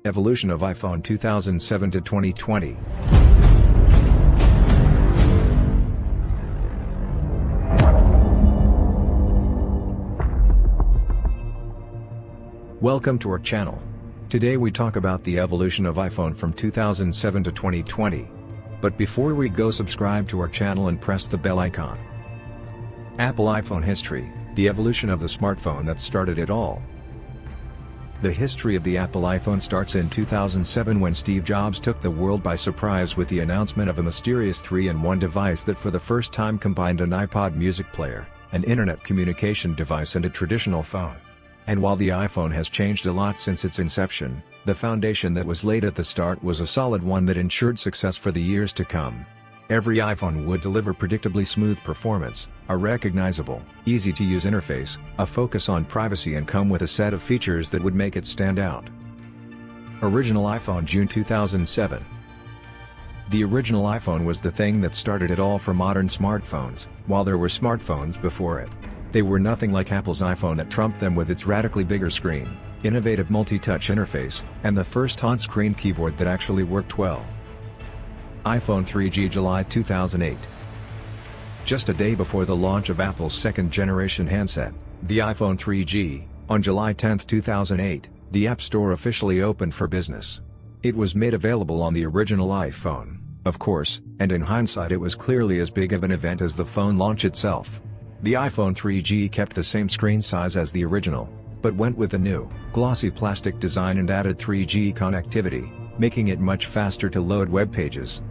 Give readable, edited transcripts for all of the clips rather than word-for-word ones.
Evolution of iPhone 2007 to 2020. Welcome to our channel. Today we talk about the evolution of iPhone from 2007 to 2020. But before we go, subscribe to our channel and press the bell icon. Apple iPhone history, the evolution of the smartphone that started it all. The history of the Apple iPhone starts in 2007 when Steve Jobs took the world by surprise with the announcement of a mysterious 3-in-1 device that for the first time combined an iPod music player, an internet communication device and a traditional phone. And while the iPhone has changed a lot since its inception, the foundation that was laid at the start was a solid one that ensured success for the years to come. Every iPhone would deliver predictably smooth performance, a recognizable, easy-to-use interface, a focus on privacy, and come with a set of features that would make it stand out. Original iPhone, June 2007. The original iPhone was the thing that started it all for modern smartphones, while there were smartphones before it. They were nothing like Apple's iPhone that trumped them with its radically bigger screen, innovative multi-touch interface, and the first on-screen keyboard that actually worked well. iPhone 3G, July 2008. Just a day before the launch of Apple's second-generation handset, the iPhone 3G, on July 10, 2008, the App Store officially opened for business. It was made available on the original iPhone, of course, and in hindsight it was clearly as big of an event as the phone launch itself. The iPhone 3G kept the same screen size as the original, but went with a new, glossy plastic design and added 3G connectivity, making it much faster to load web pages.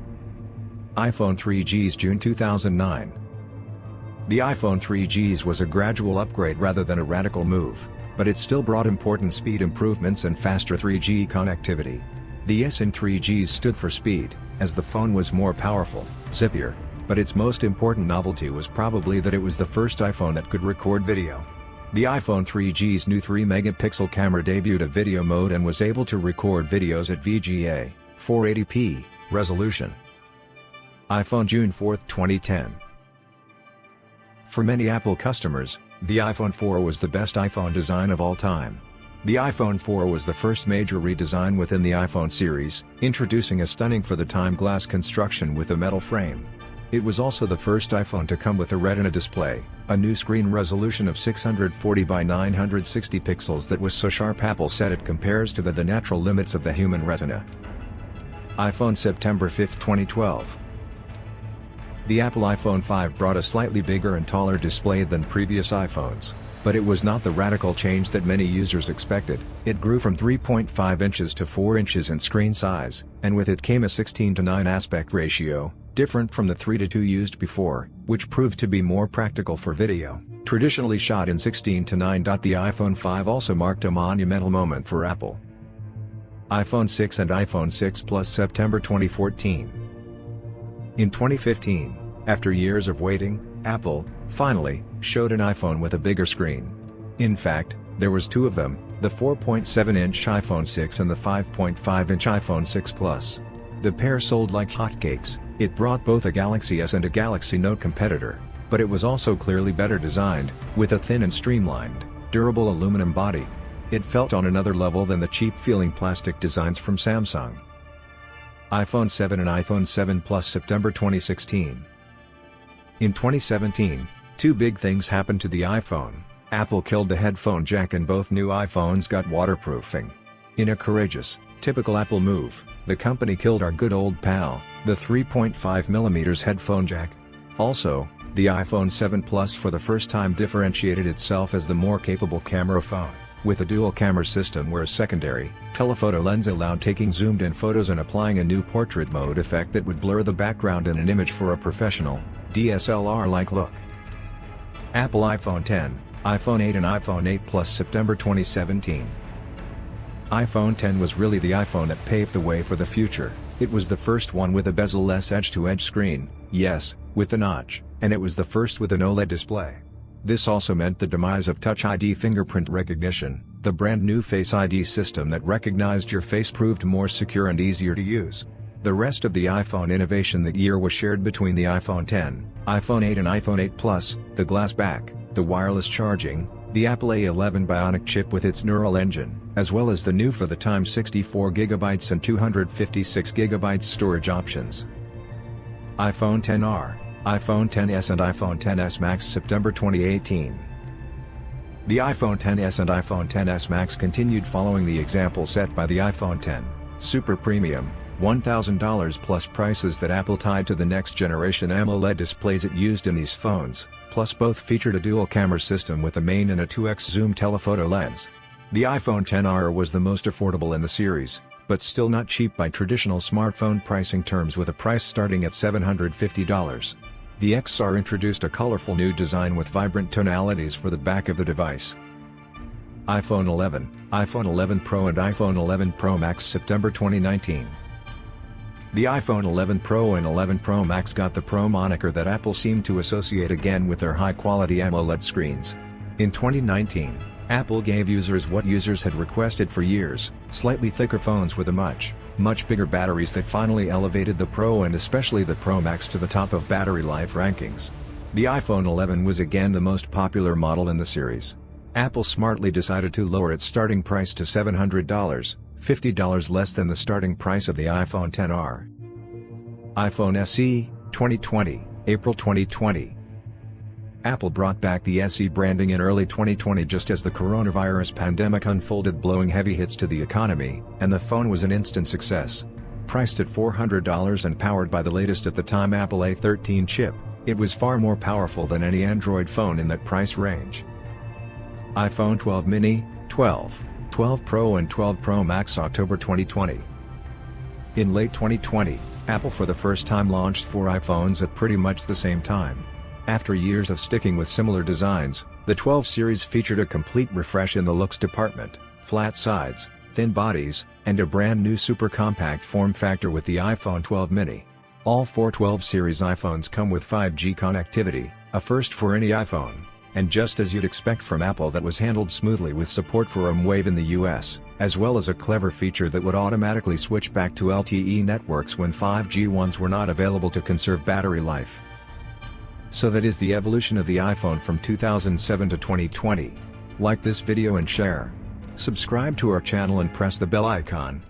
iPhone 3Gs, June 2009. The iPhone 3Gs was a gradual upgrade rather than a radical move, but it still brought important speed improvements and faster 3G connectivity. The S in 3Gs stood for speed, as the phone was more powerful, zippier, but its most important novelty was probably that it was the first iPhone that could record video. The iPhone 3G's new 3-megapixel camera debuted a video mode and was able to record videos at VGA, 480p, resolution. iPhone, June 4, 2010. For many Apple customers, the iPhone 4 was the best iPhone design of all time. The iPhone 4 was the first major redesign within the iPhone series, introducing a stunning for-the-time glass construction with a metal frame. It was also the first iPhone to come with a Retina display, a new screen resolution of 640 by 960 pixels that was so sharp Apple said it compares to the natural limits of the human retina. iPhone, September 5, 2012. The Apple iPhone 5 brought a slightly bigger and taller display than previous iPhones, but it was not the radical change that many users expected. It grew from 3.5 inches to 4 inches in screen size, and with it came a 16:9 aspect ratio, different from the 3:2 used before, which proved to be more practical for video, traditionally shot in 16:9. The iPhone 5 also marked a monumental moment for Apple. iPhone 6 and iPhone 6 Plus, September 2014. In 2015, after years of waiting, Apple, finally, showed an iPhone with a bigger screen. In fact, there was two of them, the 4.7-inch iPhone 6 and the 5.5-inch iPhone 6 Plus. The pair sold like hotcakes. It brought both a Galaxy S and a Galaxy Note competitor, but it was also clearly better designed, with a thin and streamlined, durable aluminum body. It felt on another level than the cheap-feeling plastic designs from Samsung. iPhone 7 and iPhone 7 Plus, September 2016. In 2017, two big things happened to the iPhone. Apple killed the headphone jack and both new iPhones got waterproofing. In a courageous, typical Apple move, the company killed our good old pal, the 3.5mm headphone jack. Also, the iPhone 7 Plus for the first time differentiated itself as the more capable camera phone, with a dual camera system where a secondary, telephoto lens allowed taking zoomed-in photos and applying a new portrait mode effect that would blur the background in an image for a professional, DSLR-like look. Apple iPhone 10, iPhone 8 and iPhone 8 Plus, September 2017. iPhone 10 was really the iPhone that paved the way for the future. It was the first one with a bezel-less edge-to-edge screen, yes, with the notch, and it was the first with an OLED display. This also meant the demise of Touch ID fingerprint recognition. The brand new Face ID system that recognized your face proved more secure and easier to use. The rest of the iPhone innovation that year was shared between the iPhone 10, iPhone 8 and iPhone 8 Plus, the glass back, the wireless charging, The Apple A11 Bionic chip with its neural engine, as well as the new for the time 64GB and 256GB storage options. iPhone XR, iPhone XS and iPhone XS Max September 2018. The iPhone XS and iPhone XS Max continued following the example set by the iPhone X Super Premium, $1,000 plus prices that Apple tied to the next generation AMOLED displays it used in these phones, plus both featured a dual camera system with a main and a 2x zoom telephoto lens. The iPhone XR was the most affordable in the series, but still not cheap by traditional smartphone pricing terms with a price starting at $750. The XR introduced a colorful new design with vibrant tonalities for the back of the device. iPhone 11, iPhone 11 Pro and iPhone 11 Pro Max September 2019. The iPhone 11 Pro and 11 Pro Max got the Pro moniker that Apple seemed to associate again with their high-quality AMOLED screens. In 2019, Apple gave users what users had requested for years, slightly thicker phones with a much bigger batteries that finally elevated the Pro and especially the Pro Max to the top of battery life rankings. The iPhone 11 was again the most popular model in the series. Apple smartly decided to lower its starting price to $700, $50 less than the starting price of the iPhone XR. iPhone SE, 2020, April 2020. Apple brought back the SE branding in early 2020 just as the coronavirus pandemic unfolded, blowing heavy hits to the economy, and the phone was an instant success. Priced at $400 and powered by the latest at the time Apple A13 chip, it was far more powerful than any Android phone in that price range. iPhone 12 mini, 12 Pro and 12 Pro Max October 2020. In late 2020, Apple for the first time launched 4 iPhones at pretty much the same time. After years of sticking with similar designs, the 12 series featured a complete refresh in the looks department, flat sides, thin bodies, and a brand new super compact form factor with the iPhone 12 mini. All 4 12 series iPhones come with 5G connectivity, a first for any iPhone, and just as you'd expect from Apple, that was handled smoothly with support for mWave in the US, as well as a clever feature that would automatically switch back to LTE networks when 5G ones were not available to conserve battery life. So that is the evolution of the iPhone from 2007 to 2020. Like this video and share. Subscribe to our channel and press the bell icon.